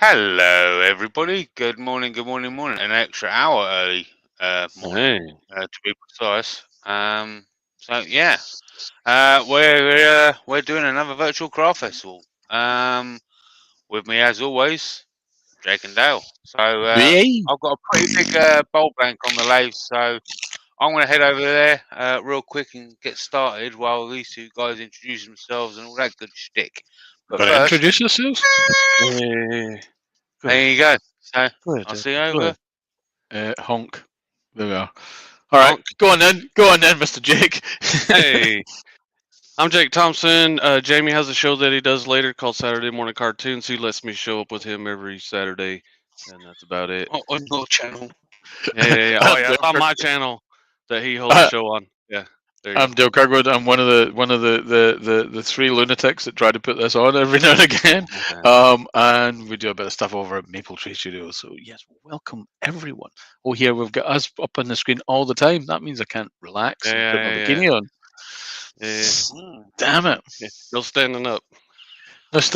Hello, everybody. Good morning, good morning, morning. An extra hour early morning, Hey. to be precise. So yeah, we're doing another virtual craft festival. With me as always, Jake and Dale. So Yay. I've got a pretty big bowl bank on the lathe, so I'm going to head over there real quick and get started while these two guys introduce themselves and all that good shtick. But Gonna first, introduce yourselves? Go there ahead. you go. So Go ahead, I'll Ed. see you Go over. ahead. Honk. There we are. All right. Honk. Go on then. Go on then, Mr. Jake. Hey, I'm Jake Thompson. Jamie has a show that he does later called Saturday Morning Cartoons. He lets me show up with him every Saturday, and that's about it. On your channel. Yeah. Oh I'm yeah, Dale it's on my Kirkwood. channel that he holds a Uh, show on. Yeah, there you I'm go. Dale Kirkwood. I'm one of the three lunatics that try to put this on every now and again. And we do a bit of stuff over at Maple Tree Studios. So yes, welcome everyone. Oh, here we've got us up on the screen all the time. That means I can't relax and put my Yeah. bikini on. Yeah. Damn it. Yeah. Still standing up. Just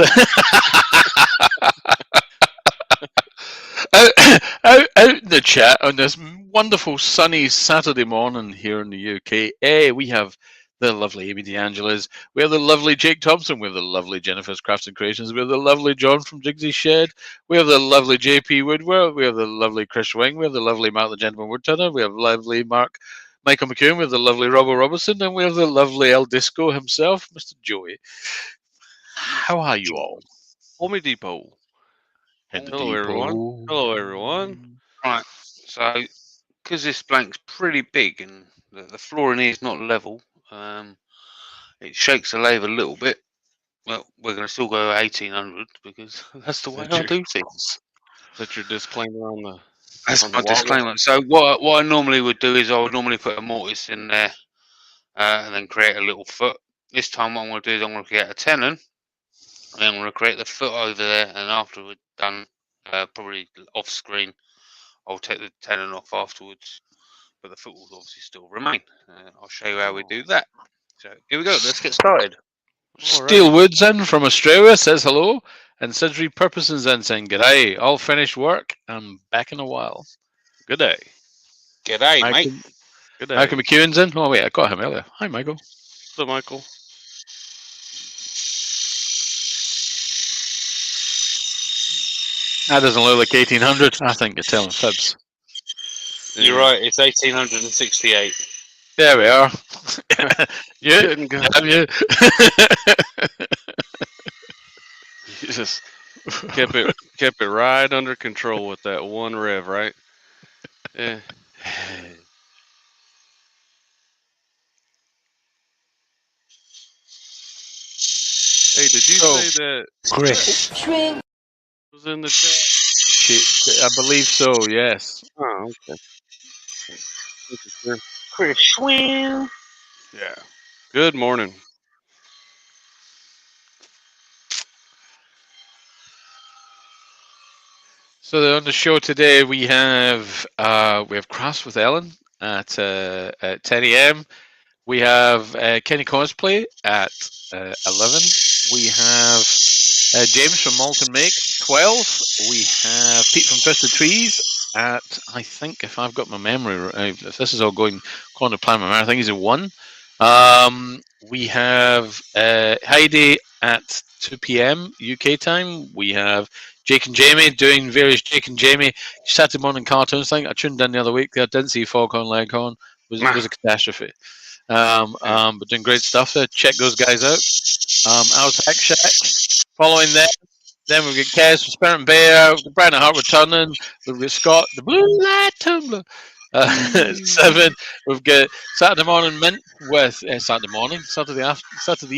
out, out in the chat on this wonderful sunny Saturday morning here in the UK. We have the lovely Amy DeAngelis. We have the lovely Jake Thompson. We have the lovely Jennifer's Crafts and Creations. We have the lovely John from Jigsy's Shed. We have the lovely JP Woodwork. We have the lovely Chris Wing. We have the lovely Mark the Gentleman Woodturner. We have lovely Michael McCune. We have the lovely Robert Robertson. And we have the lovely El Disco himself, Mr. Joey. How are you all? Home Depot. In the Hello everyone. depot. Hello everyone. Right. So, because this blank's pretty big and the floor in here is not level, it shakes the lathe a little bit. Well, we're going to still go 1800 because that's the way I do things. Is that your disclaimer on the? That's On the my wall. disclaimer. So, what I normally would do is I would normally put a mortise in there and then create a little foot. This time, what I'm going to do is I'm going to create a tenon. And then I'm going to create the foot over there, and after we're done, probably off screen, I'll take the tenon off afterwards, but the foot will obviously still remain. I'll show you how we do that. So here we go. Let's get started. Steel Woods in from Australia says hello, and Sidri Purposens in saying g'day. All finished work. I'm back in a while. Good day. G'day, mate. Good day. Michael McEwen's in. Oh wait, I got him earlier. Hi, Michael. So Michael. That doesn't look like 1800. I think you're telling fibs. You're right. It's 1868. There we are. You, Couldn't go. damn you. You just kept it right under control with that one rev, right? Yeah. Hey, did you say that Chris. was in the chat? I believe so. Yes. Oh, okay. Chris Schwinn. Yeah. Good morning. So on the show today we have Crafts with Ellen at 10 a.m. We have Kenny Cosplay at 11. We have James from Molten Make 12. We have Pete from Twisted Trees at, I think, if I've got my memory right, if this is all going according to plan, my memory, I think he's at 1. We have Heidi at 2 p.m. UK time. We have Jake and Jamie doing various Jake and Jamie Saturday morning cartoons thing. I tuned in the other week. I didn't see Foghorn Leghorn. It was a catastrophe. But doing great stuff there. Check those guys out. Al's Hack Shack. Following that, then we've got Kez from Spirit and Bear, Brian and Hart returning. We've got Scott, the Bluelight Tumbler. 7. We've got Saturday morning mint with Saturday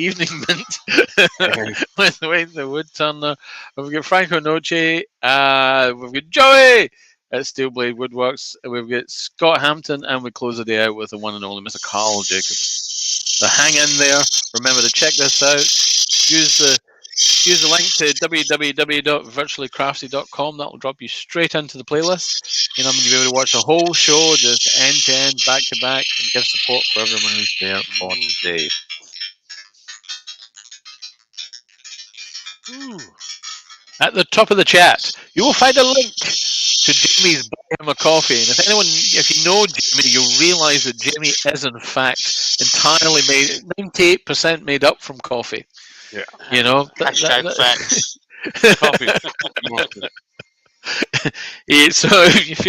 evening mint with Wayne the Woodturner. We've got Franco Noce. We've got Joey at Steelblade Woodworks. We've got Scott Hampton, and we close the day out with the one and only Mr. Carl Jacobson. So hang in there. Remember to check this out. Use the link to www.virtuallycrafty.com. That will drop you straight into the playlist. You'll be able to watch the whole show just end to end, back to back, and give support for everyone who's there for today. At the top of the chat, you will find a link to Jamie's Buy Him a Coffee. And if you know Jamie, you'll realise that Jamie is in fact entirely 98% made up from coffee. Yeah. You know, Hashtag facts. Coffee. So if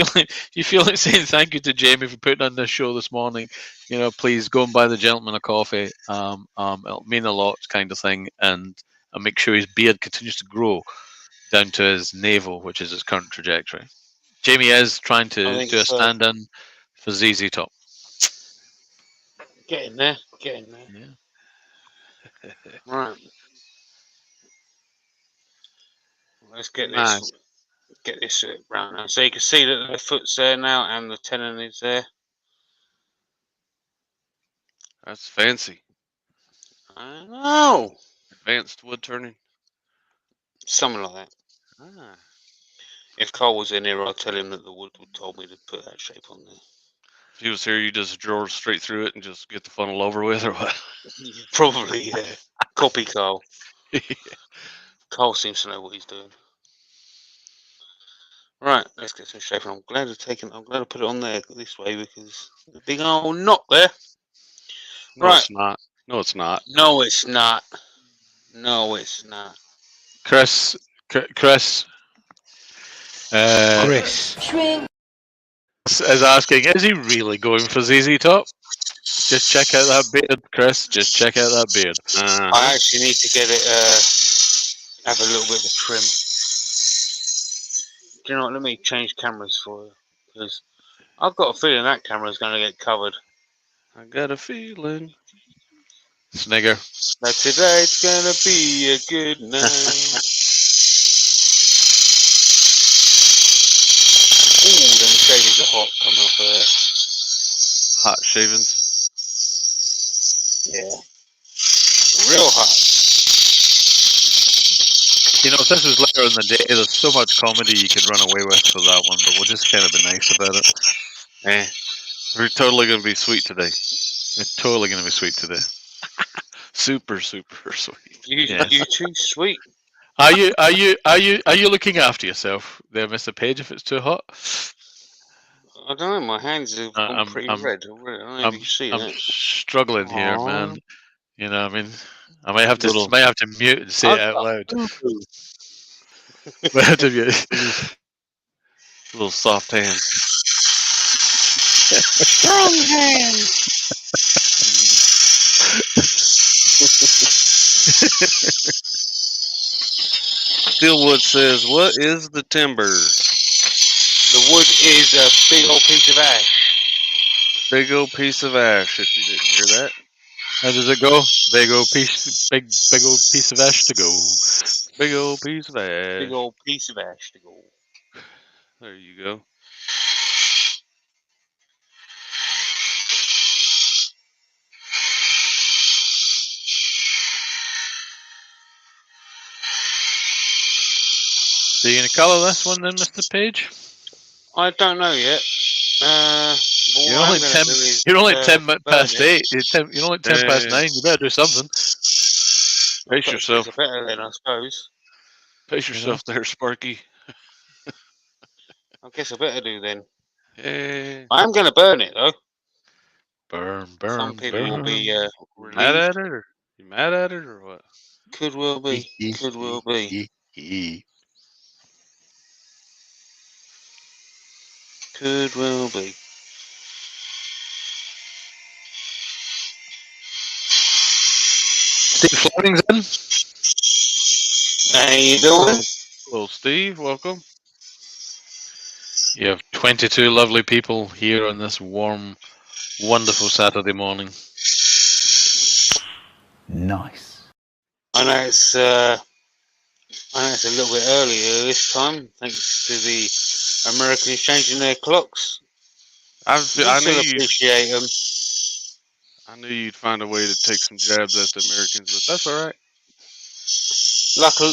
you feel like saying thank you to Jamie for putting on this show this morning, you know, please go and buy the gentleman a coffee. It'll mean a lot, kind of thing, and make sure his beard continues to grow down to his navel, which is its current trajectory. Jamie is trying to do a stand-in for ZZ Top. Get in there. Get in there. Yeah. Right. Let's get Nice. this. Get this round now. So you can see that the foot's there now, and the tenon is there. That's fancy. I know. Advanced wood turning. Something like that. Ah. If Carl was in here, I'd tell him that the wood told me to put that shape on there. If he was here, you just draw straight through it and just get the funnel over with, or what? Probably, yeah. Copy Carl. Carl seems to know what he's doing. Right, let's get some shape. I'm glad I put it on there this way because the big old knot there. No, Right. it's not. No, it's not. No, it's not. No, it's not. Chris. Chris is asking, is he really going for ZZ Top? Just check out that beard, Chris. Just check out that beard. I actually need to get it, have a little bit of a trim. Do you know what? Let me change cameras for you. Because I've got a feeling that camera's going to get covered. I got a feeling. Snigger. That tonight's going to be a good night. Ooh, them shavings are hot coming off of there. Hot shavings. Yeah. Real hot. You know, if this was later in the day, there's so much comedy you could run away with for that one, but we'll just kind of be nice about it. We're totally going to be sweet today. We're totally going to be sweet today. Super, super sweet. You too sweet. Are you looking after yourself there, Mr. Page, if it's too hot? I don't know, my hands have gone pretty red already. I don't know if you can see I'm that. struggling here, man. You know, I mean, I might have to mute and say it out loud. Might have to mute. Little soft hands. Strong hands. Steelwood says, "What is the timber?" The wood is a big old piece of ash. Big old piece of ash. If you didn't hear that, how does it go? Big old piece of ash to go. Big old piece of ash. Big old piece of ash to go. There you go. Are you going to colour this one then, Mr. Page? I don't know yet. You're only 10 past 8. You're only 10 past 9. You better do something. Pace yourself. It's better then, I suppose. Pace yourself there, Sparky. I guess I better do then. Yeah. I am going to burn it though. Burn. Some people will be relieved. Mad at it, or you mad at it, or what? Could well be. Could well be. Could well be. Steve Floating's in. How you doing? Hello, Steve. Welcome. You have 22 lovely people here on this warm, wonderful Saturday morning. Nice. I know it's a little bit earlier this time, thanks to the Americans changing their clocks. I knew appreciate them. I knew you'd find a way to take some jabs at the Americans, but that's all right.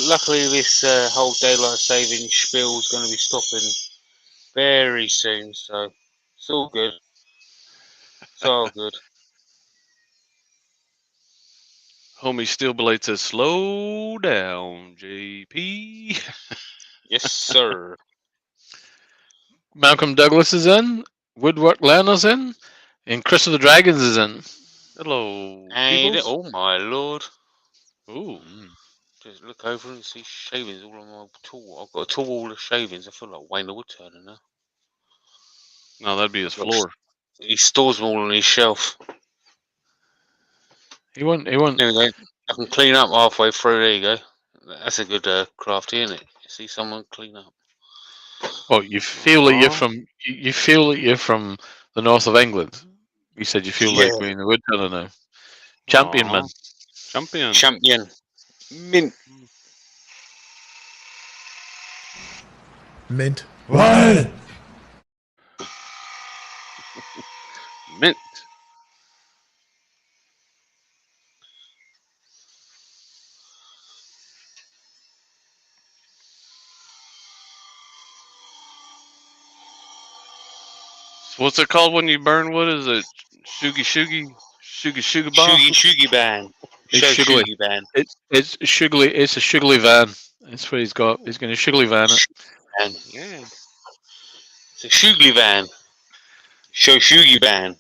Luckily, this whole daylight saving spiel is going to be stopping very soon, so it's all good. It's all good. Homie Steelblade says, slow down, JP. Yes, sir. Malcolm Douglas is in. Woodwork Learner's in. And Chris of the Dragons is in. Hello, And peoples. oh my lord. Ooh. Just look over and see shavings all on my tool. I've got a tall wall of shavings. I feel like Wayne the Woodturner now. No, that'd be his floor. He stores them all on his shelf. He won't. There we go. I can clean up halfway through. There you go. That's a good craft, isn't it? See someone clean up. Well, you feel that you're from. You feel that you're from the north of England. You said you feel like being the Woodturner now. Champion Aw. man. Champion. Champion. Mint. Mint. What? Mint. So what's it called when you burn wood? Is it shugi bar? Shuggy ban. It's Show sugly. Shuggy ban. It's sugly. It's a sugly van. That's what he's got. He's going to sugly van it. And yeah. It's a Shugly van. Show Shuggy ban.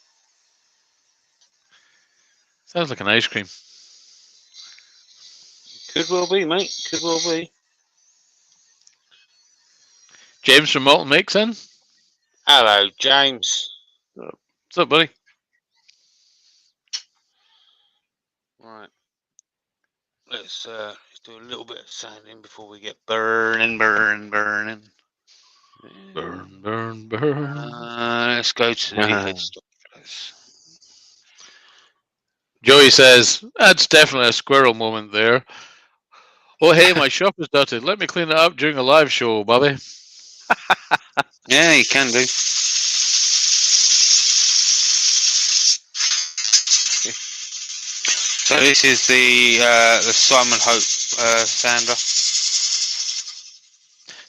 Sounds like an ice cream. Could well be, mate. Could well be. James from Molten Makes in. Hello, James. What's up, buddy? Right. Let's do a little bit of sanding before we get burning. Burn. Let's go to the headstock place. Joey says, that's definitely a squirrel moment there. Oh, hey, my shop is dirty. Let me clean it up during a live show, Bobby. Yeah, you can do. So this is the Simon Hope sander.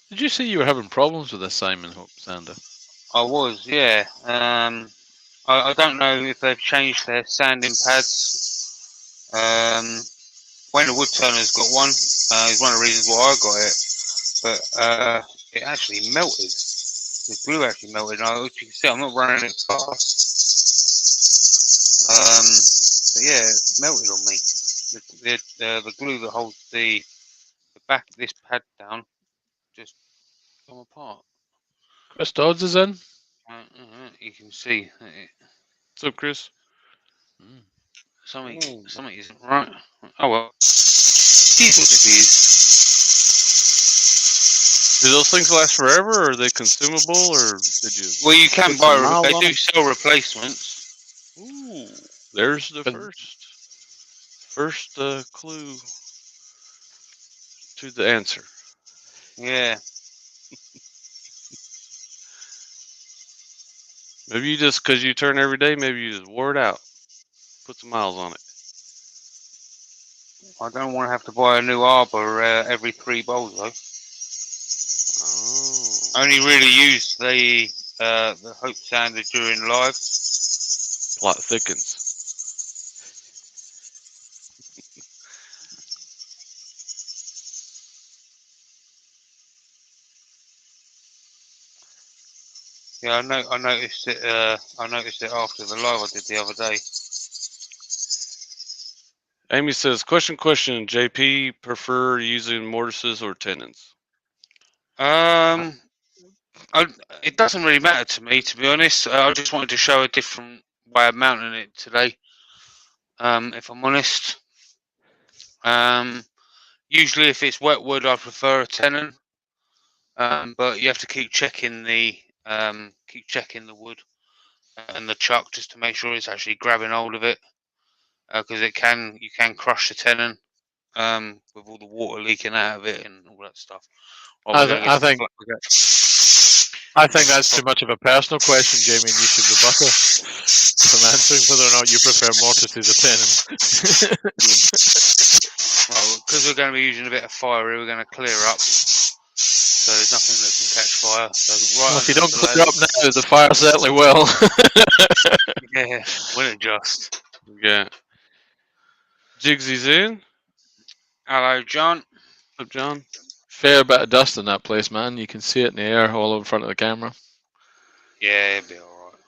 Did you say you were having problems with the Simon Hope sander? I was, yeah. I don't know if they've changed their sanding pads. Wayne the Woodturner's got one. It's one of the reasons why I got it. But it actually melted. The glue actually melted. And as you can see, I'm not running it fast. But yeah, it melted on me. The glue that holds the back of this pad down just come apart. Chris Dodds is in. You can see What's up, Chris? something isn't right. Oh well. It is what it is. Do those things last forever, or are they consumable, or did you? Well, you can put buy. some miles They on do them? sell replacements. Ooh, there's the But- first clue to the answer. Yeah. Maybe you just, because you turn every day, maybe you just wore it out. Put some miles on it. I don't want to have to buy a new arbor every 3 bowls though. Oh. I only really use the Hope sander during live. Plot thickens. Yeah, I noticed it. I noticed it after the live I did the other day. Amy says, question, JP, prefer using mortises or tenons? It doesn't really matter to me, to be honest. I just wanted to show a different way of mounting it today. If I'm honest. Usually, if it's wet wood, I prefer a tenon. But you have to keep checking the wood and the chuck just to make sure it's actually grabbing hold of it, because you can crush the tenon with all the water leaking out of it and all that stuff. I think that's too much of a personal question, Jamie, and you should rebut her from answering whether or not you prefer mortises or tenons. Well, because we're going to be using a bit of fire here, we're going to clear up. So there's nothing that can catch fire. So Well, if you don't clear up now, the fire certainly will. Yeah, will it just? Yeah. Jigsy's in. Hello, John. What's up, John? Fair bit of dust in that place, man. You can see it in the air all in front of the camera. Yeah, it'll be alright.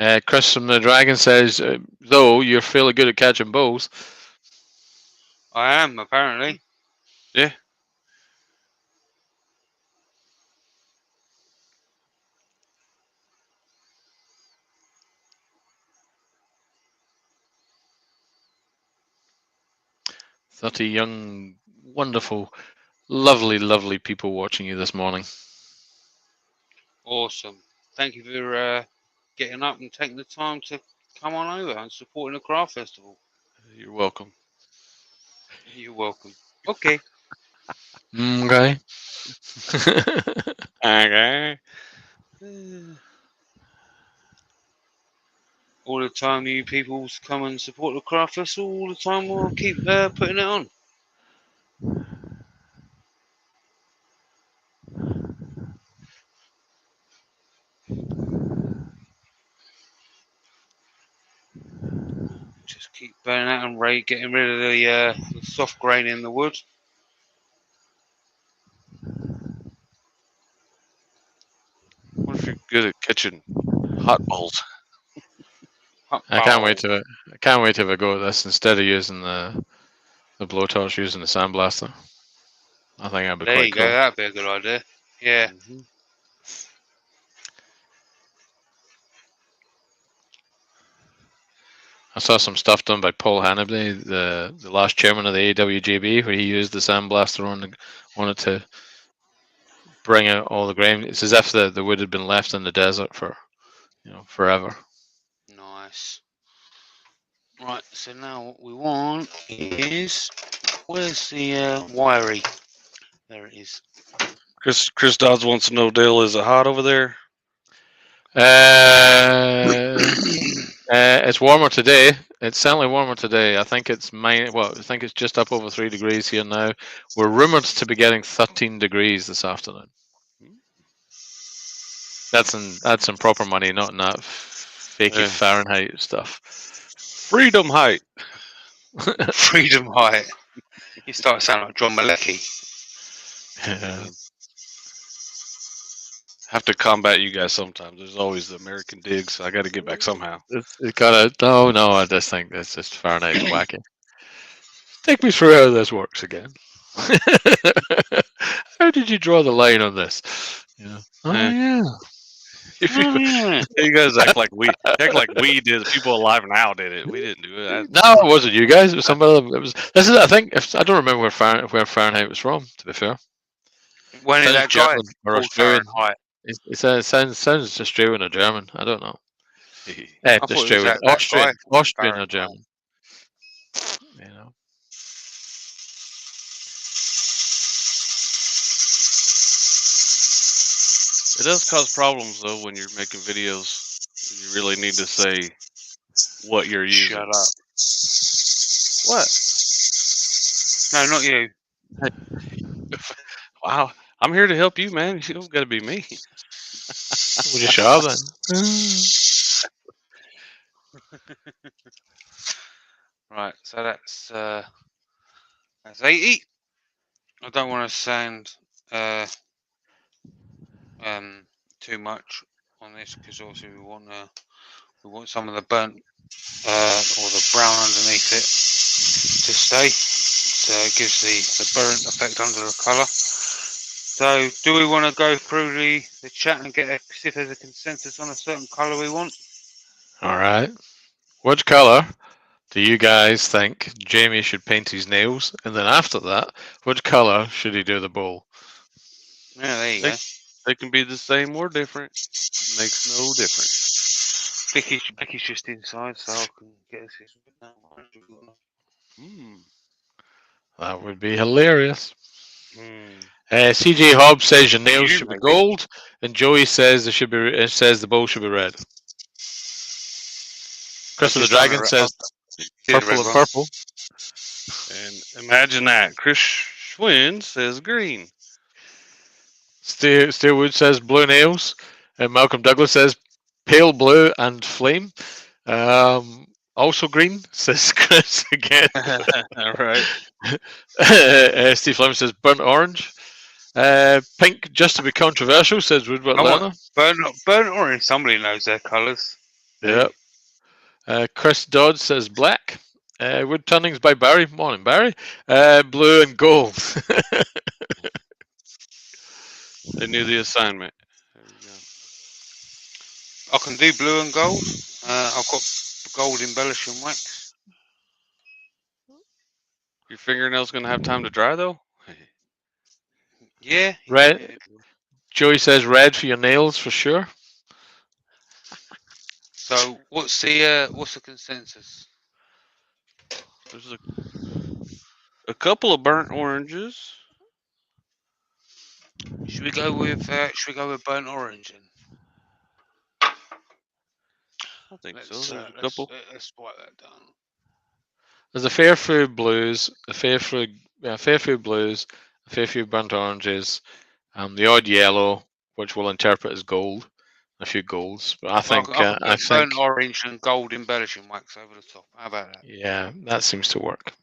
Ooh. Chris from the Dragon says, though you're fairly good at catching bulls. I am, apparently. Yeah. "30 young, wonderful, lovely, lovely people watching you this morning." Awesome. Thank you for getting up and taking the time to come on over and supporting the craft festival. You're welcome. You're welcome. Okay. Okay. Okay. All the time you people come and support the craft festival, all the time we'll keep putting it on. Just keep burning out and getting rid of the soft grain in the wood. What if you're good at catching hot balls? I can't wait to have a go at this instead of using the blowtorch, using the sandblaster. I think that'd be There quite you cool. go. That'd be a good idea. Yeah. Mm-hmm. I saw some stuff done by Paul Hannibal, the last chairman of the AWJB, where he used the sandblaster on it to bring out all the grain. It's as if the wood had been left in the desert for forever. Nice. Right. So now what we want is, where's the wiry? There it is. Chris Dodds wants to know, Dale, is it hot over there? It's warmer today. It's certainly warmer today. I think it's I think it's just up over 3 degrees here now. We're rumored to be getting 13 degrees this afternoon. That's in proper money, not in that fakey Fahrenheit stuff. Freedom height. Freedom height. You start sounding like John Malecki. Yeah. Have to combat you guys sometimes. There's always the American digs. So I got to get back somehow. It's gotta. No. I just think it's just Fahrenheit's wacky. Take me through how this works again. How did you draw the line on this? Yeah. Oh yeah. You guys act like we did. The people alive now did it. We didn't do it. No, it wasn't you guys. It was somebody. It was. This is. I think. I don't remember where Fahrenheit was from. To be fair. When did that guy or Australian? It sounds Australian or German. I don't know. Australian, Austrian or German. You know. It does cause problems though when you're making videos. You really need to say what you're using. Shut up. What? No, not you. Wow. I'm here to help you, man. You don't got to be me. Would you shut up then? Right, so that's 80. I don't want to sound too much on this because obviously we want some of the burnt or the brown underneath it to stay, so it gives the burnt effect under the colour. So do we want to go through the chat and see if there's a consensus on a certain colour we want? All right. Which colour do you guys think Jamie should paint his nails? And then after that, which colour should he do the bowl? Yeah, there you go. They can be the same or different. Makes no difference. Becky's just inside, so I can get this. That would be hilarious. CJ Hobbs says your nails should be gold, and Joey says the bowl should be red. Chris of the Dragon says purple and purple. And imagine that. Chris Schwinn says green. Steelwood says blue nails. And Malcolm Douglas says pale blue and flame. Also green, says Chris again. All right. Steve Fleming says burnt orange. Pink, just to be controversial, says Woodward I Lerner. want burnt orange. Somebody knows their colours. Yeah. Chris Dodd says black. Woodturnings by Barry. Morning, Barry. Blue and gold. They knew the assignment. There you go. I can do blue and gold. I've got gold embellishing wax. Your fingernail's gonna have time to dry though. Yeah. Red. Yeah. Joey says red for your nails for sure. So what's the consensus? There's a couple of burnt oranges. Should we go with burnt orange? Then? I think so. There's a couple. Let's write that down. There's a fair few blues, a fair few blues, a fair few burnt oranges, the odd yellow, which we'll interpret as gold, a few golds. But I think burnt orange and gold embellishing wax over the top. How about that? Yeah, that seems to work.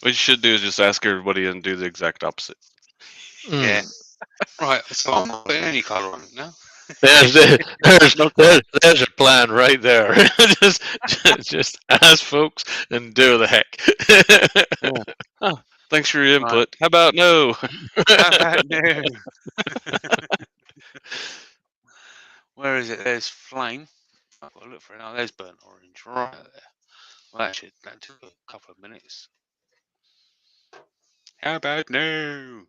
What you should do is just ask everybody and do the exact opposite. Yeah. Right. So I'm not putting any colour on it now. There's a plan right there. just ask folks and do the heck. Oh, thanks for your input. Right. How about no? No. Where is it? There's flame. I've got to look for it now. There's burnt orange right there. Well, actually, that took a couple of minutes. How about no?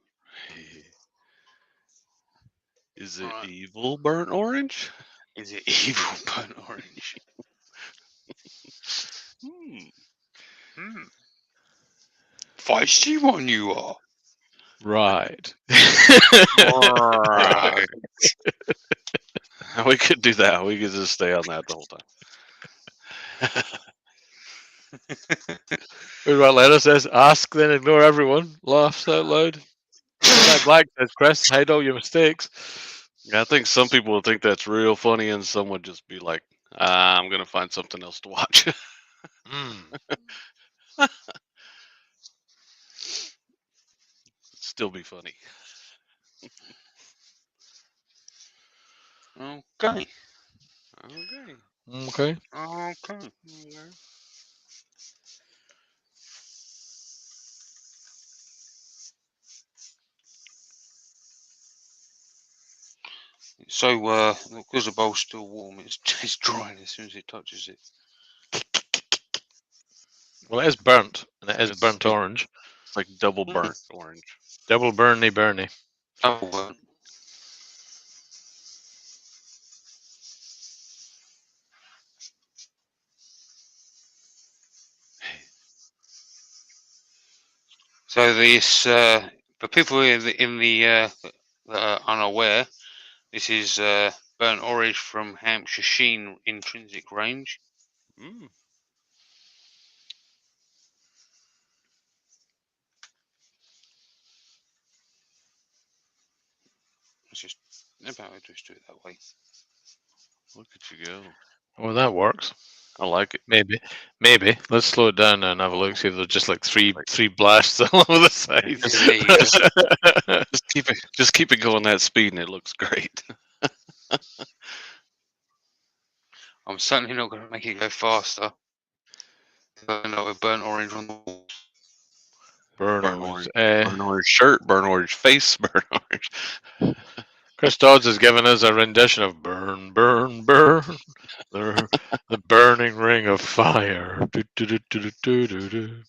Is it evil burnt orange? Is it evil burnt orange? Feisty one you are. Right. Right. We could do that. We could just stay on that the whole time. What letter says, ask then ignore everyone. Laughs out loud. Black says, Chris, hide all your mistakes. Yeah, I think some people will think that's real funny, and some would just be like, I'm going to find something else to watch. Still be funny. Okay. So, because the bowl's still warm, it's drying as soon as it touches it. Well, it is burnt, and it is burnt orange. It's like double burnt orange. Double burny. Double burnt. So this, for people that are unaware, this is burnt orange from Hampshire Sheen intrinsic range. Let's just do it that way. Look at you go. Well, that works. I like it. Maybe. Let's slow it down and have a look. See if there's just like three blasts all over the side. Just keep it going that speed, and it looks great. I'm certainly not going to make it go faster. I know with burnt orange on the wall. Burnt orange. Burnt orange shirt, burnt orange face, burnt orange. Chris Dodds has given us a rendition of Burn, Burn, Burn. The burning ring of fire. Do, do, do, do, do, do, do.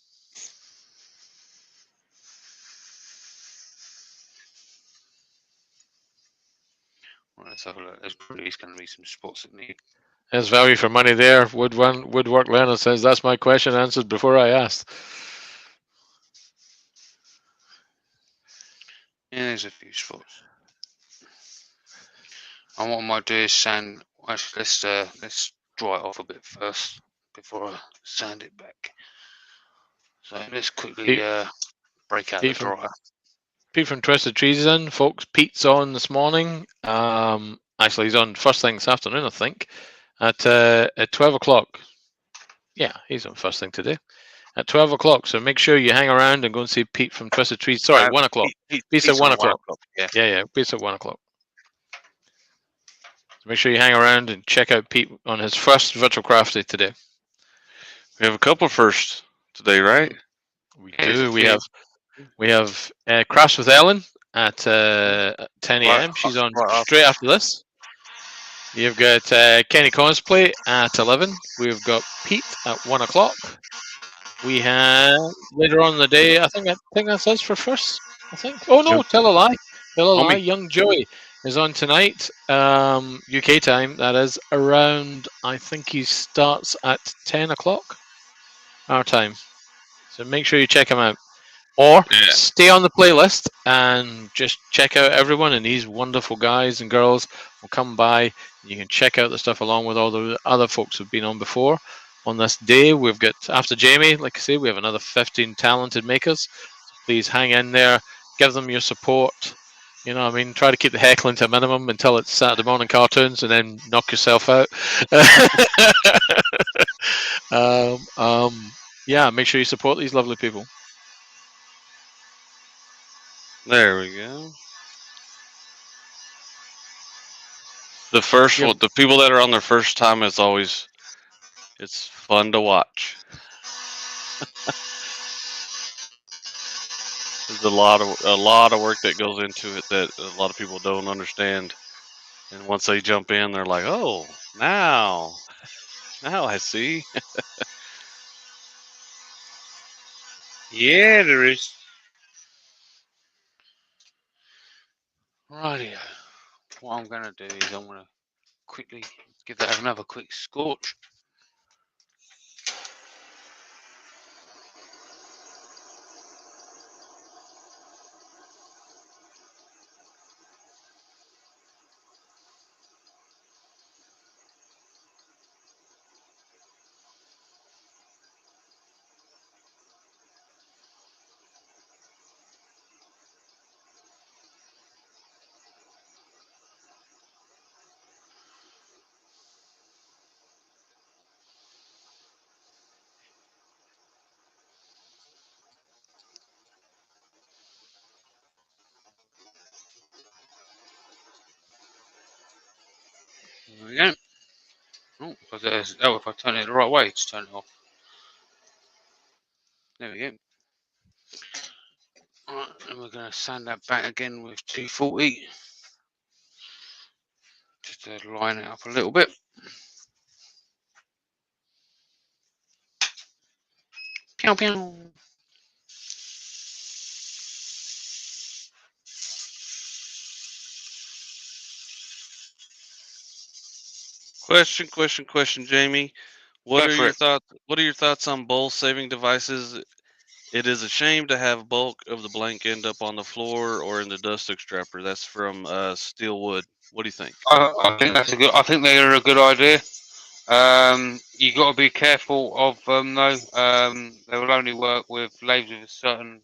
Right, let's have a look. There's probably going to be some spots that need. There's value for money there. Woodwork Leonard says, that's my question answered before I asked. Yeah, there's a few spots. And what I might do is sand. Actually, let's dry it off a bit first before I sand it back. So let's quickly break out Pete the from dryer. Pete from Twisted Trees is in, folks. Pete's on this morning. Actually, he's on first thing this afternoon, I think, at 12 o'clock. Yeah, he's on first thing today at 12 o'clock. So make sure you hang around and go and see Pete from Twisted Trees. Sorry, 1 o'clock. Pete's at 1 o'clock. Yeah. Yeah, Pete's at 1 o'clock. So make sure you hang around and check out Pete on his first virtual craft day today. We have a couple firsts today, right? We There's do. a We have Crash with Ellen at 10 a.m. She's on straight after this. You've got Kenny Cosplay at 11. We've got Pete at 1 o'clock. We have later on in the day. I think that's us for first. I think. Oh no, Yep. tell a lie. Tell a lie. Homie. Young Joey is on tonight. UK time. That is around. I think he starts at 10 o'clock our time. So make sure you check him out. Or Yeah. stay on the playlist and just check out everyone, and these wonderful guys and girls will come by. And you can check out the stuff along with all the other folks who've been on before. On this day, we've got, after Jamie, like I say, we have another 15 talented makers. So please hang in there, give them your support. You know what I mean? Try to keep the heckling to a minimum until it's Saturday morning cartoons, and then knock yourself out. Yeah, make sure you support these lovely people. There we go. The first Yep. one, the people that are on their first time, it's fun to watch. There's a lot of work that goes into it that a lot of people don't understand. And once they jump in, they're like, "Oh, now I see." Yeah, there is. Rightio. What I'm going to do is I'm going to quickly give that another quick scorch. There we go. Oh, if I turn it the right way, just turn it off. There we go. Alright, and we're going to sand that back again with 240. Just to line it up a little bit. Pew pew. Question, Jamie. What are your thoughts? What are your thoughts on bowl saving devices? It is a shame to have bulk of the blank end up on the floor or in the dust extractor. That's from Steelwood. What do you think? I think that's I think they're a good idea. You got to be careful of them though. They will only work with lathes with a certain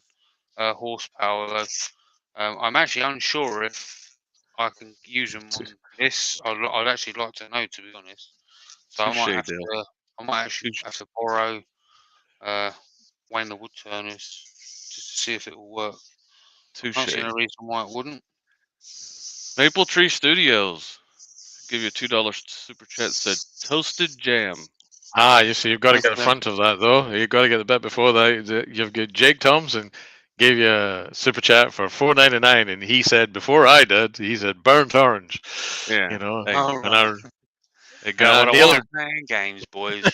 horsepower though. I'm actually unsure if I can use them on this. I'd actually like to know, to be honest. So I might actually have to borrow Wayne the Woodturnings just to see if it will work. I can't see no reason why it wouldn't. Maple Tree Studios. Give you a $2 super chat. Said toasted jam. You see, you've got to get in front of that though. You've got to get the bit before that. You've got Jake Thompson gave you a super chat for $4.99, and he said before I did, he said burnt orange. Yeah, you know. It got what I wanted. Playing games, boys.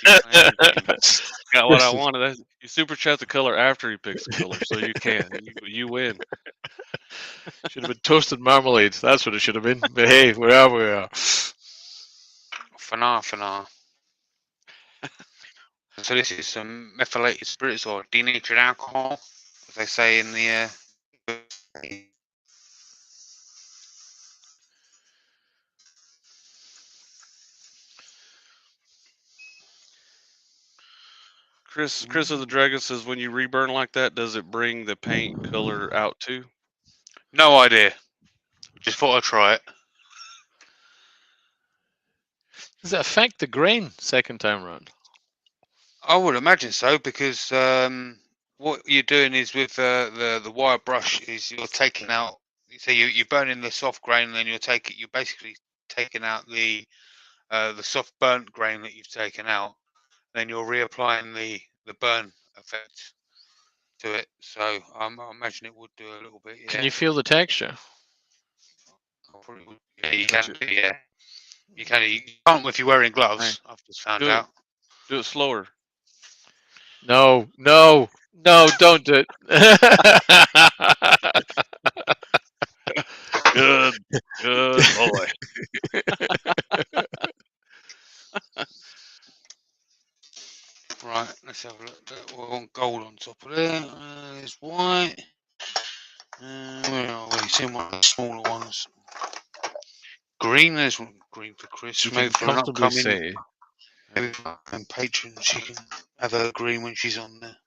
Got what I wanted. You super chat the color after he picks the color, so you can. You win. Should have been toasted marmalade. That's what it should have been. But hey, we are. Fanar. So this is some methylated spirits or denatured alcohol, as they say in the. Chris of the Dragon says, when you reburn like that, does it bring the paint color out too? No idea. Just thought I'd try it. Does it affect the grain second time round? I would imagine so, because what you're doing is with the wire brush is you're taking out. So you're burning the soft grain, and then you're basically taking out the soft burnt grain that you've taken out. Then you're reapplying the burn effect to it. So I imagine it would do a little bit. Yeah. Can you feel the texture? Yeah, you can. Yeah, you can. You can't if you're wearing gloves. I've just found out. Do it slower. No, don't do it. Good boy. Right, let's have a look. We want gold on top of there. There's white. Where are we? See one of the smaller ones. Green. There's one green for Chris. You Maybe can for an comfortably upcoming. say, Maybe for patrons, she can have her green when she's on there.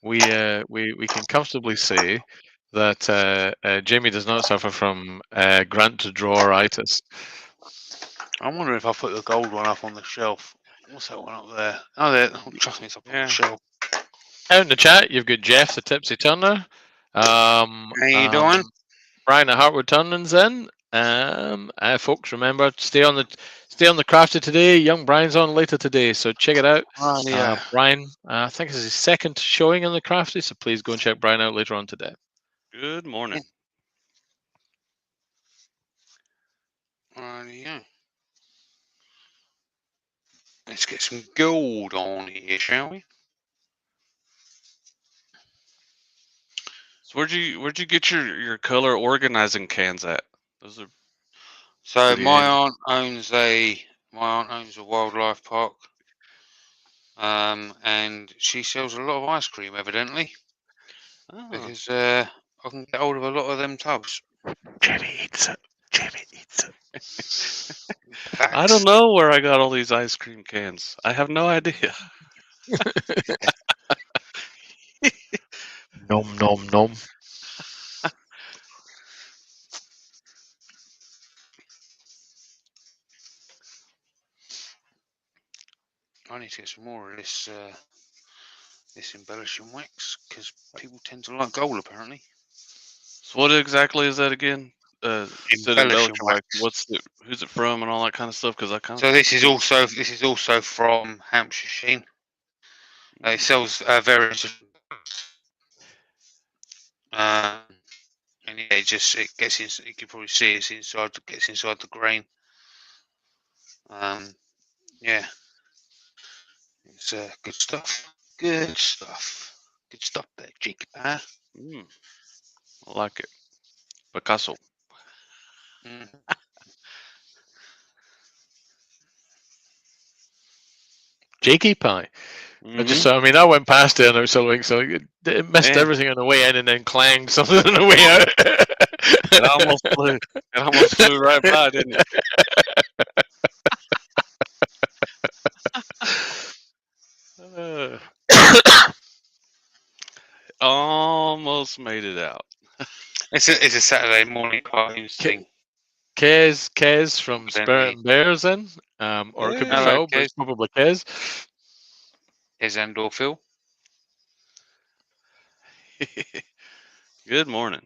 we can comfortably say that Jamie does not suffer from grant to draw-itis. I'm wondering if I put the gold one up on the shelf. What's that one up there? Oh, there. Oh, trust me, it's up on the shelf. Out in the chat, you've got Jeff, the Tipsy Turner. How you doing? Brian at Heartwood Turnings in. Folks, remember stay on the crafty today. Young Brian's on later today, so check it out. Yeah. Brian, I think it's his second showing on the crafty, so please go and check Brian out later on today. Good morning. Yeah. Let's get some gold on here, shall we? So where'd you get your color organizing cans at? Those are So pretty my handy. aunt owns a wildlife park, and she sells a lot of ice cream, evidently, because I can get hold of a lot of them tubs. Jamie eats it. I don't know where I got all these ice cream cans. I have no idea. Nom nom nom. I need to get some more of this embellishing wax, because people tend to like gold, apparently. So what exactly is that again? Embellishing wax. Who's it from and all that kind of stuff? Because I kind of. So this is also from Hampshire Sheen. It sells various. And yeah, it gets in. You can probably see it's inside. Gets inside the grain. Yeah, it's good stuff. Good stuff. Good stuff there, Jake. I like it. Picasso. Jakey pie. I went past it and I was so it missed everything on the way in and then clanged something on the way out. It almost flew right by, didn't it? Almost made it out. It's a Saturday morning cartoons thing. Kez from Spirit and Bears in, or it could be Phil, but it's probably Kez. Kez and or Phil. Good morning.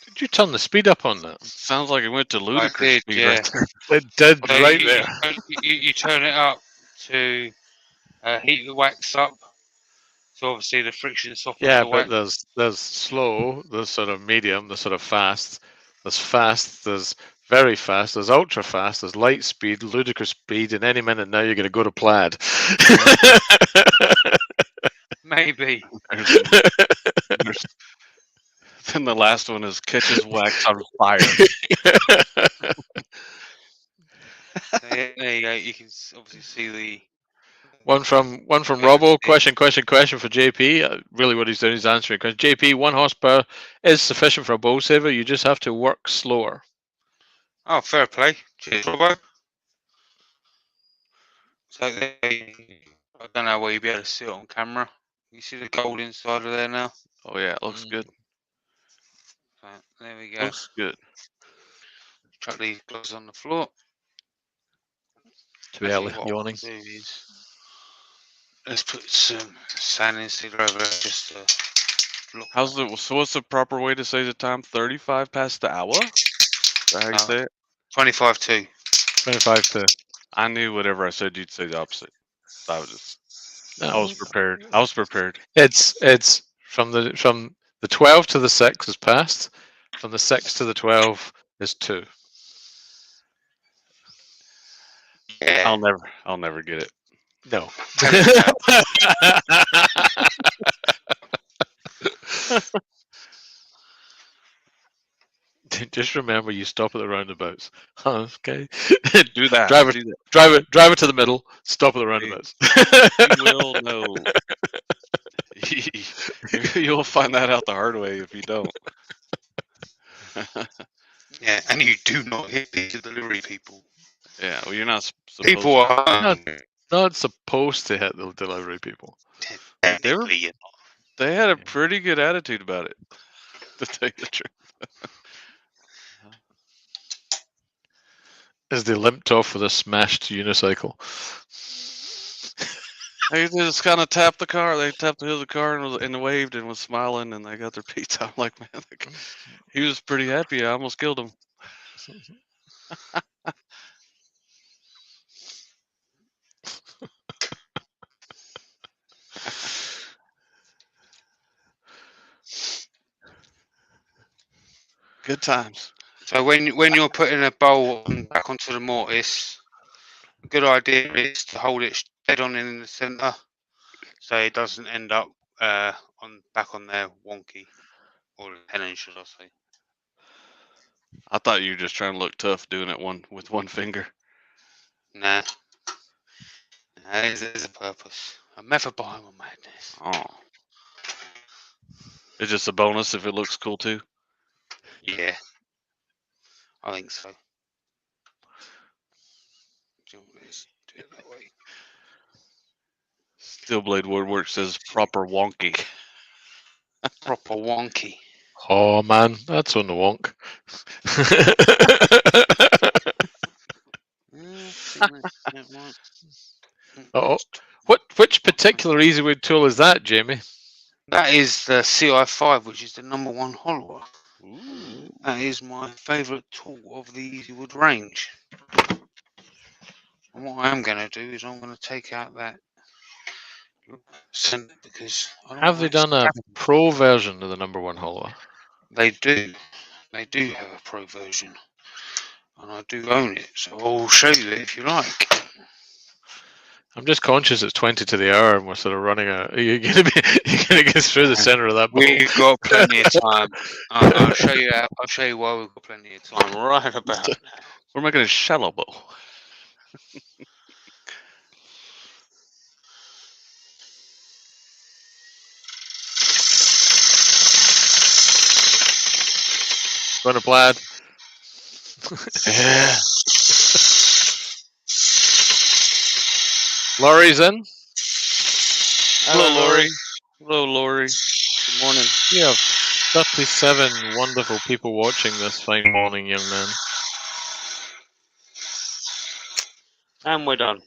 Did you turn the speed up on that? Sounds like it went to ludicrous speed. Yeah. It did right there. You turn it up to heat the wax up. So obviously the friction softens the wax. But there's slow, there's sort of medium, there's sort of fast, there's very fast, there's ultra fast, there's light speed, ludicrous speed, and any minute now you're going to go to plaid. Maybe. Then the last one is catches wax on fire. There you go. You can obviously see One from Robbo. Question for JP. Really, what he's doing is answering. Because JP, 1 horsepower is sufficient for a bowl saver. You just have to work slower. Oh, fair play. Cheers, Robbo. So I don't know where you'll be able to see it on camera. You see the gold inside of there now? Oh yeah, it looks good. So there we go. Looks good. Chuck these gloves on the floor. Too early, yawning. Let's put some sanding sealer over there just to look. So what's the proper way to say the time? 35 past the hour? Is that how you say it? 25 to. 25 to. I knew whatever I said, you'd say the opposite. I was No. prepared. I was prepared. It's from the 12 to the 6 is past. From the 6 to the 12 is 2. Yeah. I'll never get it. No. Just remember, you stop at the roundabouts. Okay. Do that. Drive it to the middle. Stop at the roundabouts. You will know. You'll find that out the hard way if you don't. Yeah, and you do not hit these delivery people. Yeah, well, you're not supposed People are not supposed to hit the delivery people. technically. They had a pretty good attitude about it, to tell you the truth. As they limped off with a smashed unicycle. They just kind of tapped the car. They tapped the hood of the car and waved and was smiling, and they got their pizza. I'm like, man, he was pretty happy. I almost killed him. Good times. So when you're putting a bowl back onto the mortise, a good idea is to hold it dead on in the centre, so it doesn't end up back on there wonky, or the tenon, should I say? I thought you were just trying to look tough doing it with one finger. Nah. There's a purpose. A method behind my madness. Oh. It's just a bonus if it looks cool too. Yeah. I think so. Let's do it that way. Steelblade Woodwork says proper wonky. Proper wonky. Oh man, that's on the wonk. Oh, which particular EasyWood tool is that, Jamie? That is the CI5, which is the #1 hollower. That is my favourite tool of the EasyWood range. And what I am going to do is I'm going to take out that centre because have they done a pro version of the #1 hollower? They do. They do have a pro version, and I do own it. So I'll show you it if you like. I'm just conscious it's 20 to the hour and we're sort of running out. You're going to get through the centre of that bowl. We've got plenty of time. I'll show you. I'll show you why we've got plenty of time right about now. We're making a shallow bowl. Going to plaid. Yeah. Laurie's in. Hello, Laurie. Hello, Laurie. Good morning. We have 37 wonderful people watching this fine morning, young man. And we're done.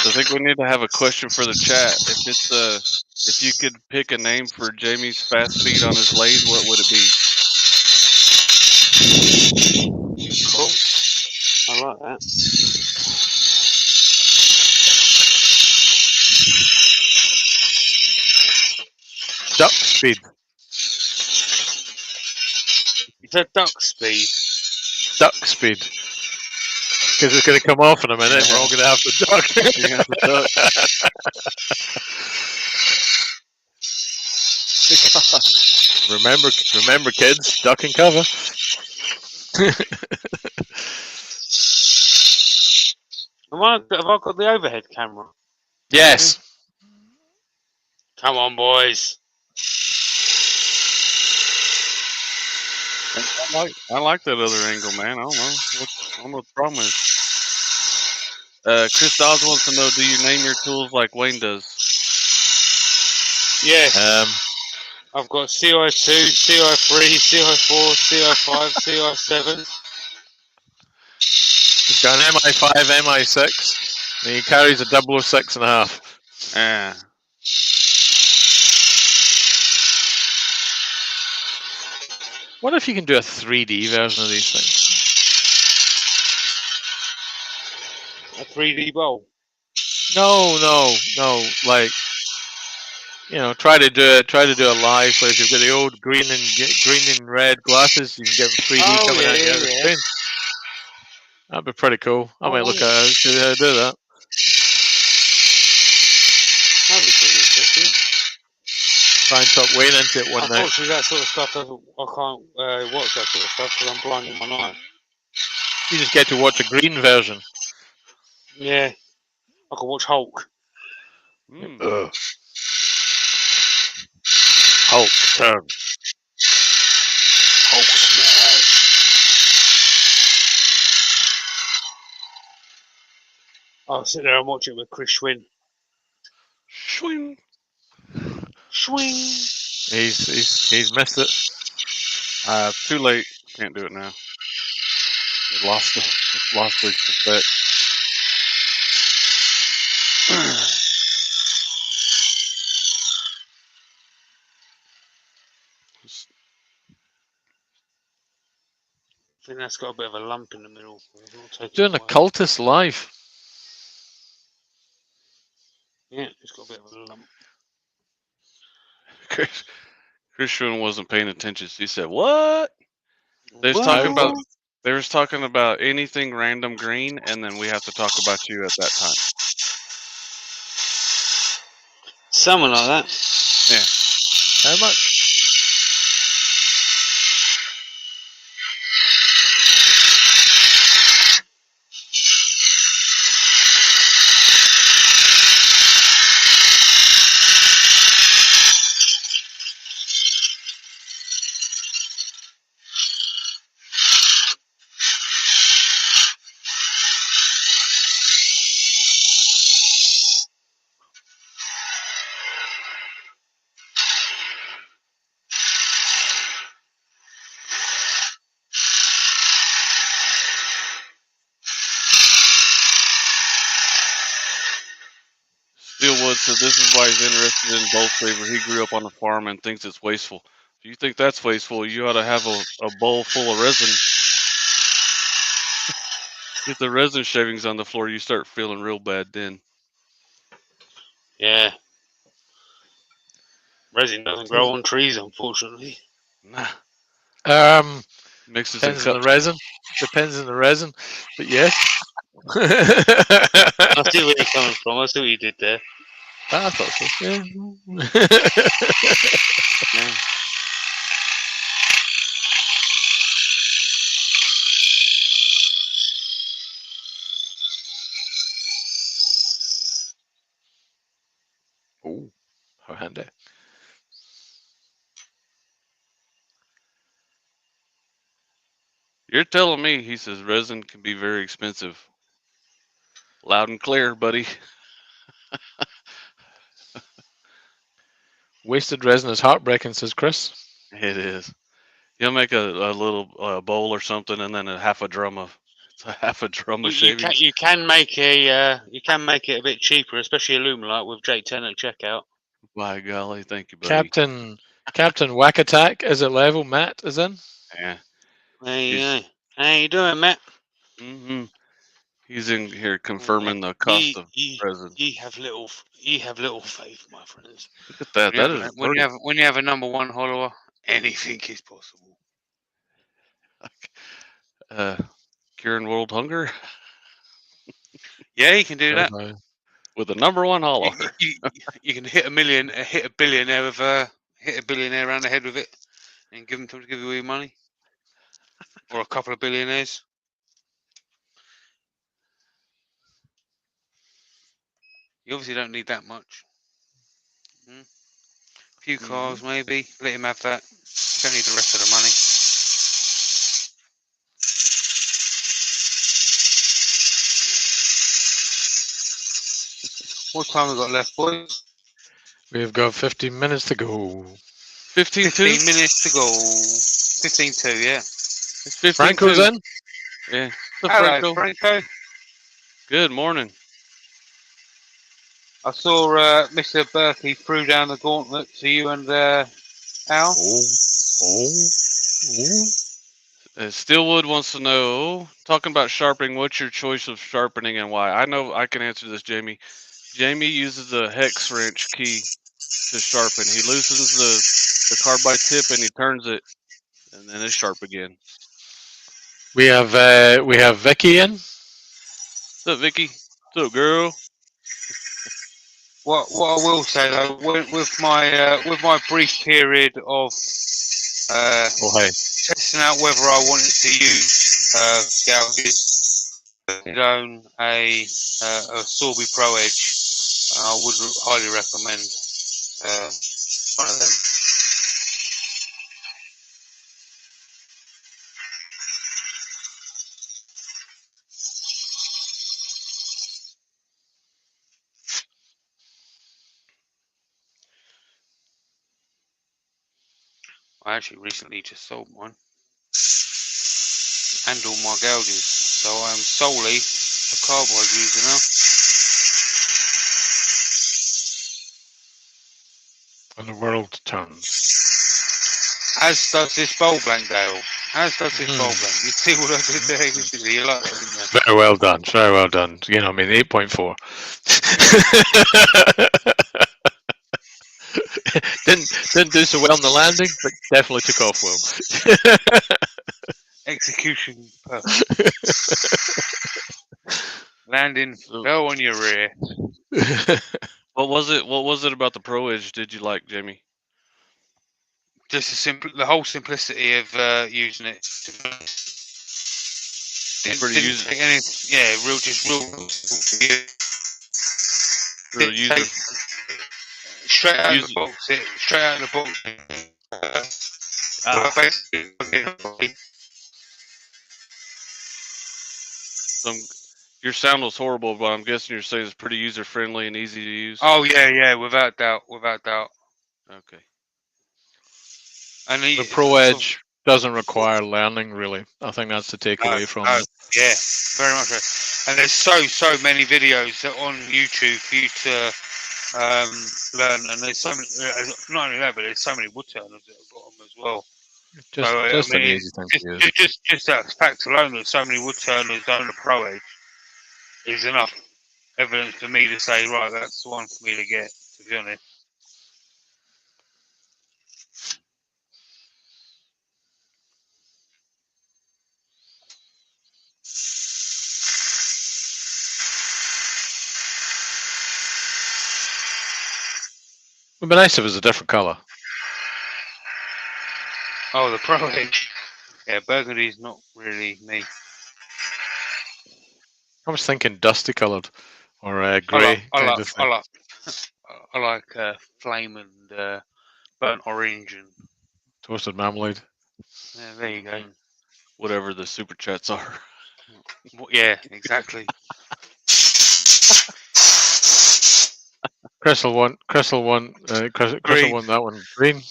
I think we need to have a question for the chat. If you could pick a name for Jamie's fast speed on his lathe, what would it be? Cool. I like that. duck speed. You said duck speed. Duck speed. Because it's going to come off in a minute. We're all going to have to duck. You're gonna have to duck. Remember, kids, duck and cover. Have I got the overhead camera? Yes. Come on, boys. I like that other angle, man. I don't know what the problem is. Chris Dodds wants to know: do you name your tools like Wayne does? Yes. Um, I've got CI2, CI3, CI4, CI5, CI7. He's got an MI5, MI6, and he carries a 006.5. Yeah. What if you can do a 3D version of these things? A 3D bowl. No. Like, try to do it live. So if you've got the old green and red glasses, you can get them 3D coming out the other screen. That'd be pretty cool. I might look at how to do that. That'd be pretty interesting. Try and talk Wayne into it one night. Unfortunately, that sort of stuff I can't watch that sort of stuff because I'm blind in one eye. You just get to watch a green version. Yeah, I can watch Hulk. Hulk turn. Hulk smash. I'll sit there and watch it with Chris Schwinn. Swing. Swing. He's missed it. Too late. Can't do it now. It lost its effect. I think that's got a bit of a lump in the middle. Doing a cultist live. Yeah, it's got a bit of a lump. Christian wasn't paying attention. He said, "What?" They was talking about anything random green, and then we have to talk about you at that time. Something like that. Yeah. How much? Steelwood said this is why he's interested in bowl saver. He grew up on a farm and thinks it's wasteful. If you think that's wasteful, you ought to have a bowl full of resin. Get the resin shavings on the floor, you start feeling real bad then. Yeah. Resin doesn't grow on trees, unfortunately. Nah. Mixes depends on the resin. Depends on the resin, but yes. I see where you're coming from. I see what you did there. I thought so. Yeah. Yeah. Oh, how handy. You're telling me, he says, resin can be very expensive. Loud and clear, buddy. Wasted resin is heartbreaking, says Chris. It is. You'll make a little bowl or something, and then half a drum of shavings. You can make it a bit cheaper, especially Illuminate with Jake 10 at checkout. By golly, thank you, buddy. Captain Whack Attack is at level. Matt is in. Yeah. Hey, how you doing, Matt? Mm-hmm. He's in here confirming the cost of resin. Ye have little faith, my friends. Look at that. That is when you have a number one hollower, anything is possible. Curing world hunger. Yeah, you can do that with a number one hollower. You can hit a billionaire around the head with it, and give you all your money, or a couple of billionaires. You obviously don't need that much. A few cars, maybe. Let him have that. You don't need the rest of the money. What time we got left, boys? We've got 15 minutes to go. 15 minutes to go. 15-2, yeah. It's 15-2. Franco's in? Yeah. Hello, Franco. Good morning. I saw Mr. Berkey threw down the gauntlet to you and Al. Steelwood wants to know, talking about sharpening, what's your choice of sharpening and why? I know I can answer this, Jamie. Jamie uses a hex wrench key to sharpen. He loosens the carbide tip and he turns it, and then it's sharp again. We have Vicky in. What's up, Vicky? What's up, girl? What I will say though, with my brief period of testing out whether I wanted to use gouges, own a Sorby Pro Edge, I would highly recommend one of them. I actually recently just sold mine and all my gouges, so I am solely a carbide user now. And the world turns. As does this bowl blank, Dale. As does this bowl blank. You see what I did there? You like that, didn't you? Very well done. Very well done. You know, I mean, 8.4. didn't do so well on the landing, but definitely took off well. Execution perfect. Landing fell on your rear. What was it about the Pro Edge did you like, Jamie? Just the whole simplicity of using it. Real user. Straight out of the box. Your sound was horrible, but I'm guessing you're saying it's pretty user friendly and easy to use. Oh yeah, without doubt. Okay. And the Pro Edge doesn't require learning, really. I think that's the takeaway from it. Yeah, very much. And there's so many videos on YouTube for you to learn, and there's so many, not only that, but there's so many wood turners at the bottom as well. Just an easy thing to use. Just that fact alone that so many wood turners own a Pro Edge is enough evidence for me to say, right, that's the one for me to get, to be honest. It'd be nice if it was a different colour. Oh, the Pro Edge. Yeah, burgundy's not really me. I was thinking dusty coloured or grey. I like flame and burnt orange and toasted marmalade. Yeah, there you go. Whatever the super chats are. Yeah, exactly. Crystal won that one. Green.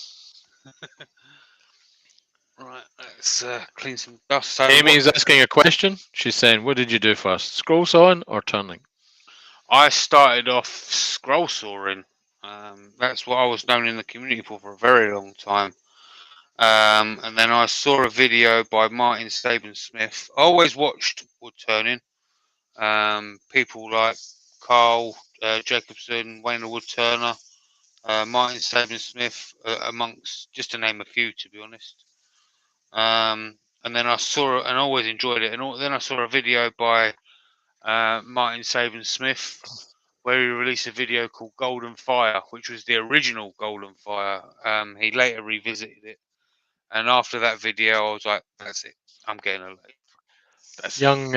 Right, let's clean some dust. So Amy's asking a question. She's saying, what did you do first? Scroll sawing or turning? I started off scroll sawing. That's what I was known in the community for a very long time. And then I saw a video by Martin Staben Smith. I always watched wood turning. people like Carl Jacobson, Wayne the Woodturner, Martin Saban-Smith, amongst, just to name a few, to be honest. And then I saw, and I always enjoyed it, and then I saw a video by Martin Saban-Smith, where he released a video called Golden Fire, which was the original Golden Fire. He later revisited it, and after that video, I was like, "That's it. I'm getting a lathe." That's young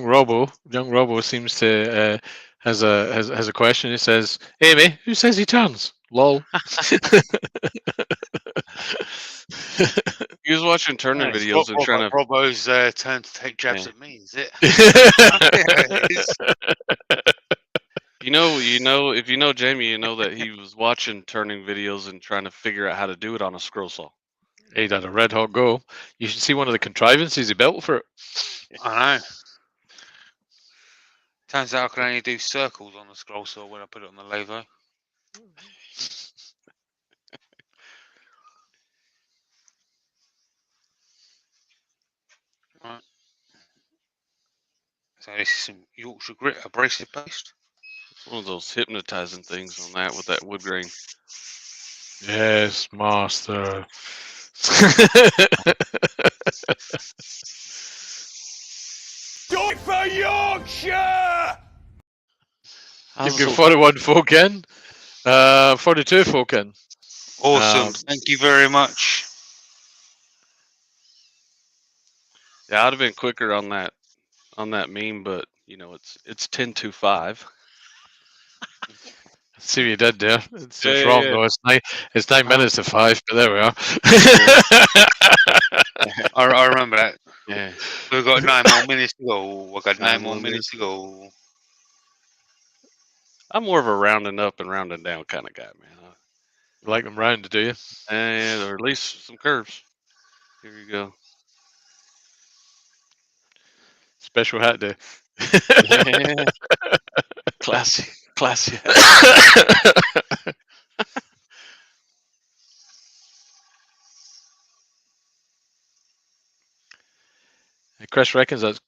Robo seems to has a question. He says, "Amy, who says he turns?" Lol. He was watching turning videos and trying to. Robo's turn to take jabs at me. Is it? You know, if you know Jamie, you know that he was watching turning videos and trying to figure out how to do it on a scroll saw. He had a red hot go. You should see one of the contrivances he built for it. I know. Turns out I can only do circles on the scroll saw when I put it on the lathe. Right. So this is some Yorkshire grit abrasive paste. It's one of those hypnotizing things on that with that wood grain. Yes, master. Do it for Yorkshire! Give you 41 folk in. 42 folk in. Awesome. Thank you very much. Yeah, I'd have been quicker on that meme, but you know it's 10:25. See what you did there. It's Yeah, wrong yeah. though. It's 9 minutes to 5, but there we are. I remember that. Yeah. We've got 9 more minutes to go. We've got 9 more minutes to go. I'm more of a rounding up and rounding down kind of guy, man. You like them round, do you? And or at least some curves. Here you go. Special hat day. Yeah. Classy. Chris reckons that's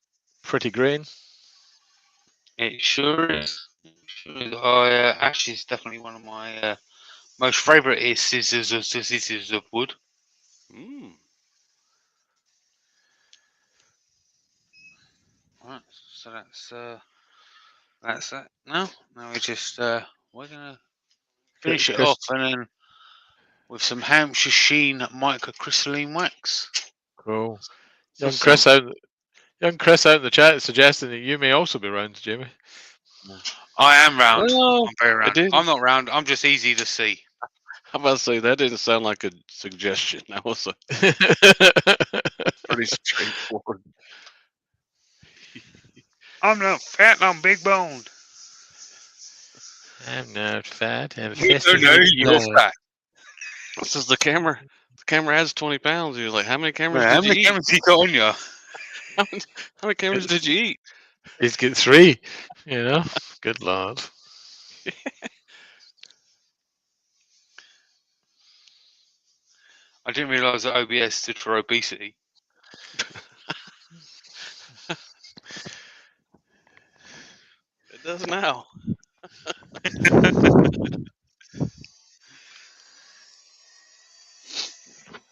pretty green. It sure is. Actually, it's definitely one of my most favourite scissors of wood. Mm. Right, so that's that. Now we just we're gonna finish it Chris- off, and then with some Hampshire Sheen microcrystalline wax. Cool. So Young Chris out in the chat suggesting that you may also be round, Jamie. I am round. Well, I'm very round. didn't- I'm not round. I'm just easy to see. I'm about to say that didn't sound like a suggestion. That was a pretty straightforward. I'm not fat. I'm big boned. I'm not fat. I'm You're fat. This is the camera. The camera has 20 pounds. He was like, "How many cameras How did many you eat? cameras you got on you? How many cameras did you eat?" He's got 3. You know, good lord. I didn't realise that OBS stood for obesity. It does now.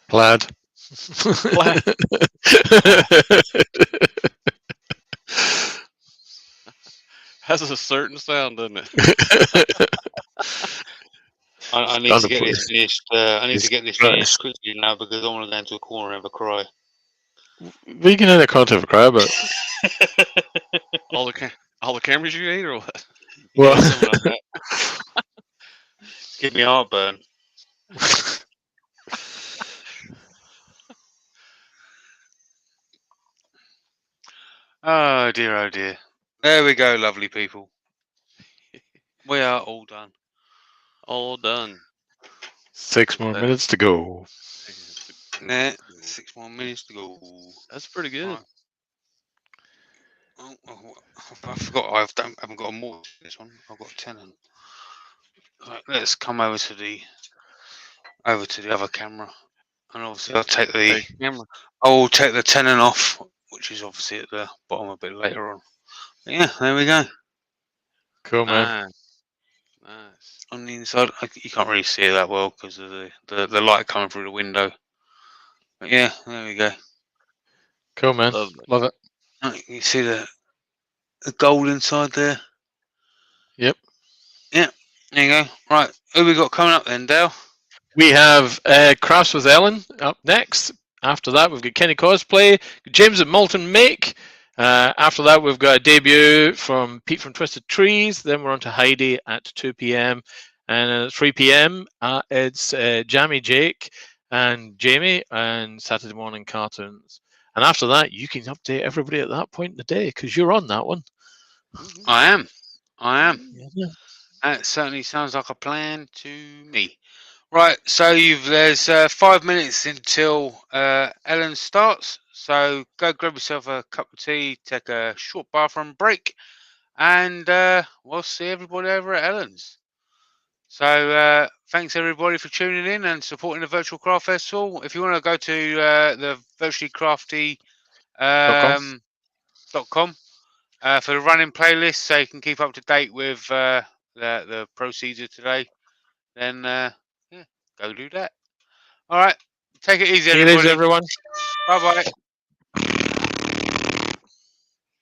Plaid. Has a certain sound, doesn't it? I need to get this finished. I need to get this finished quickly now because I want to go into a corner and have a cry. We can have a content of a cry about. all the cameras you ate, or what? Well, Yeah, something like that. Give me heartburn. Oh dear, oh dear. There we go, lovely people. We are all done. All done. 6 more minutes to go. Nah, 6 more minutes to go. That's pretty good. Right. Oh, I forgot. I haven't got a mortise for this one. I've got a tenon. Right, let's come over to the other camera, and obviously I'll take the camera. I'll take the tenon off, which is obviously at the bottom a bit later on. Yeah, there we go. Cool, man. Nice. On the inside, you can't really see it that well because of the light coming through the window. But yeah, there we go. Cool, man. Lovely. Love it. You see the gold inside there? Yep. Yeah, there you go. Right, who we got coming up then, Dale? We have Crafts with Ellen up next. After that, we've got Kenny Cosplay, James at Molten Make. After that, we've got a debut from Pete from Twisted Trees. Then we're on to Heidi at 2 p.m. And at 3 p.m., it's Jammy Jake and Jamie and Saturday Morning Cartoons. And after that, you can update everybody at that point in the day because you're on that one. I am. Yeah. That certainly sounds like a plan to me. Right, so there's 5 minutes until Ellen starts. So go grab yourself a cup of tea, take a short bathroom break, and we'll see everybody over at Ellen's. So thanks everybody for tuning in and supporting the Virtual Craft Festival. If you want to go to the virtuallycrafty.com for the running playlist, so you can keep up to date with the procedure today, then yeah, go do that. All right, take it easy, Take it easy, everybody. everyone. Bye bye.